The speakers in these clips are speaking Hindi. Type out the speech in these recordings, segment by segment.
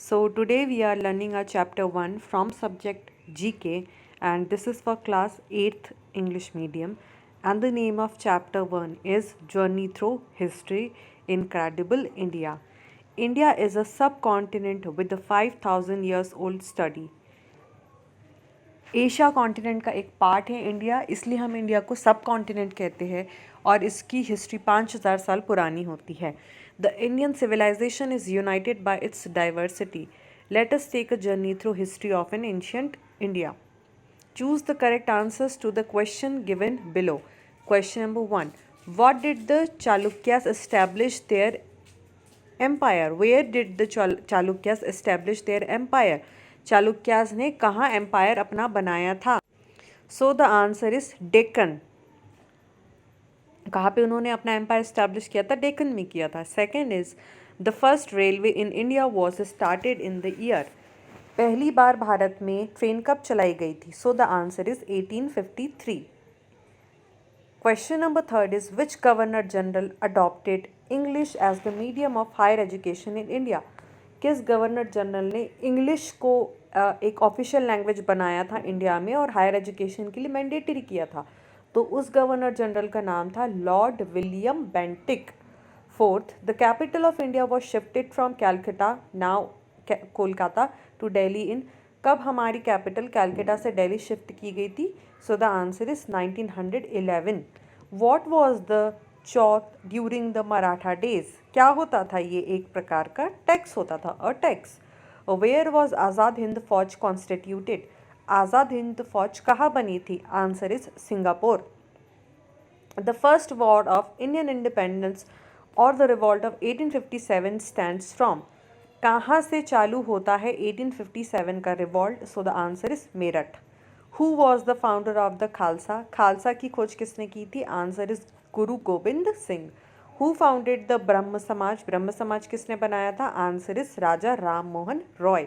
So today we are learning our chapter 1 from subject GK, and this is for class 8th English medium, and the name of chapter 1 is Journey Through History, Incredible India. India is a subcontinent with a 5000 years old study. Asia continent का एक पार्ट है इंडिया, इसलिए हम इंडिया को सब कॉन्टिनेंट कहते हैं और इसकी हिस्ट्री 5000 साल पुरानी होती है. The Indian civilisation is united by its diversity. Let us take a journey through history of an ancient India. Choose the correct answers to the question given below. Question number 1. What did the Chalukyas establish their empire? Where did the Chalukyas establish their empire? Chalukyas ने कहाँ एम्पायर अपना बनाया था? सो द आंसर इज डेक्कन. कहाँ पे उन्होंने अपना एम्पायर स्टैब्लिश किया था? डेक्कन में किया था. Second is the first railway in India was started in the year. पहली बार भारत में ट्रेन कब चलाई गई थी? So the answer is 1853. Question number third is which governor general adopted English as the medium of higher education in India. किस गवर्नर जनरल ने इंग्लिश को एक ऑफिशियल लैंग्वेज बनाया था इंडिया में और हायर एजुकेशन के लिए मैंडेटरी किया था? तो उस गवर्नर जनरल का नाम था Lord William Bentinck. Fourth, the capital of India was shifted from Calcutta now Kolkata to Delhi in. कब हमारी कैपिटल कैलकाटा से दिल्ली शिफ्ट की गई थी? So the answer is 1911. What was the Chauth during the Maratha days. क्या होता था? ये एक प्रकार का टैक्स होता था, a tax. Where was Azad Hind Fauj constituted. Azad Hind Fauj कहाँ बनी थी? Answer is Singapore. The first war of Indian independence और the revolt of 1857 stands from. कहाँ से चालू होता है 1857 का revolt? So the answer is Meerut. Who was the founder of the Khalsa. Khalsa की खोज किसने की थी? Answer is Guru Gobind Singh. Who founded the Brahmo समाज. ब्रह्म समाज किसने बनाया था? Answer is Raja Ram Mohan Roy.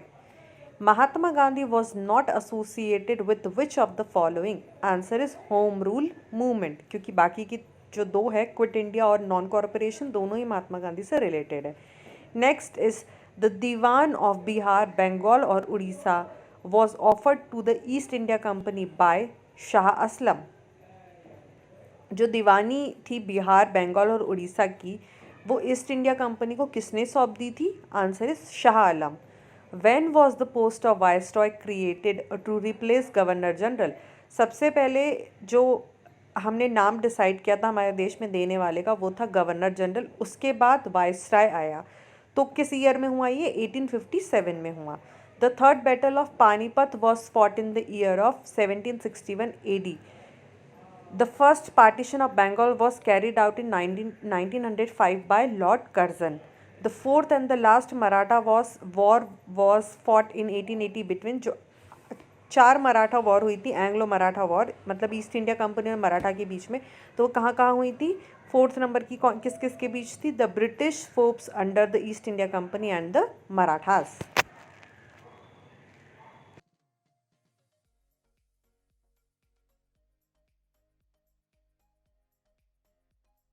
Mahatma Gandhi was not associated with which of the following. Answer is home rule movement, क्योंकि बाकी की जो दो है क्विट इंडिया और नॉन कॉर्पोरेशन, दोनों ही महात्मा गांधी से रिलेटेड है. Next is the Diwan of Bihar, Bengal और Orissa was offered to the East India Company by Shah Aslam. जो दीवानी थी बिहार, बंगाल और उड़ीसा की, वो ईस्ट इंडिया कंपनी को किसने सौंप दी थी? Answer is Shah Alam. When was the post of viceroy created to replace governor general. सबसे पहले जो हमने नाम डिसाइड किया था हमारे देश में देने वाले का, वो था गवर्नर जनरल. उसके बाद वायसराय आया. तो किस ईयर में हुआ ये? 1857 में हुआ. The third battle of Panipat was fought in the year of 1761 AD. The first partition of Bengal was carried out in 1905 by Lord Curzon. The fourth and the last Maratha war was fought in 1880 between जो 4 मराठा वॉर हुई थी, एंग्लो मराठा वॉर, मतलब ईस्ट इंडिया कंपनी और मराठा के बीच में. तो वो कहाँ कहाँ हुई थी? फोर्थ नंबर की किस किस के बीच थी? The British force under the East India company and the Marathas.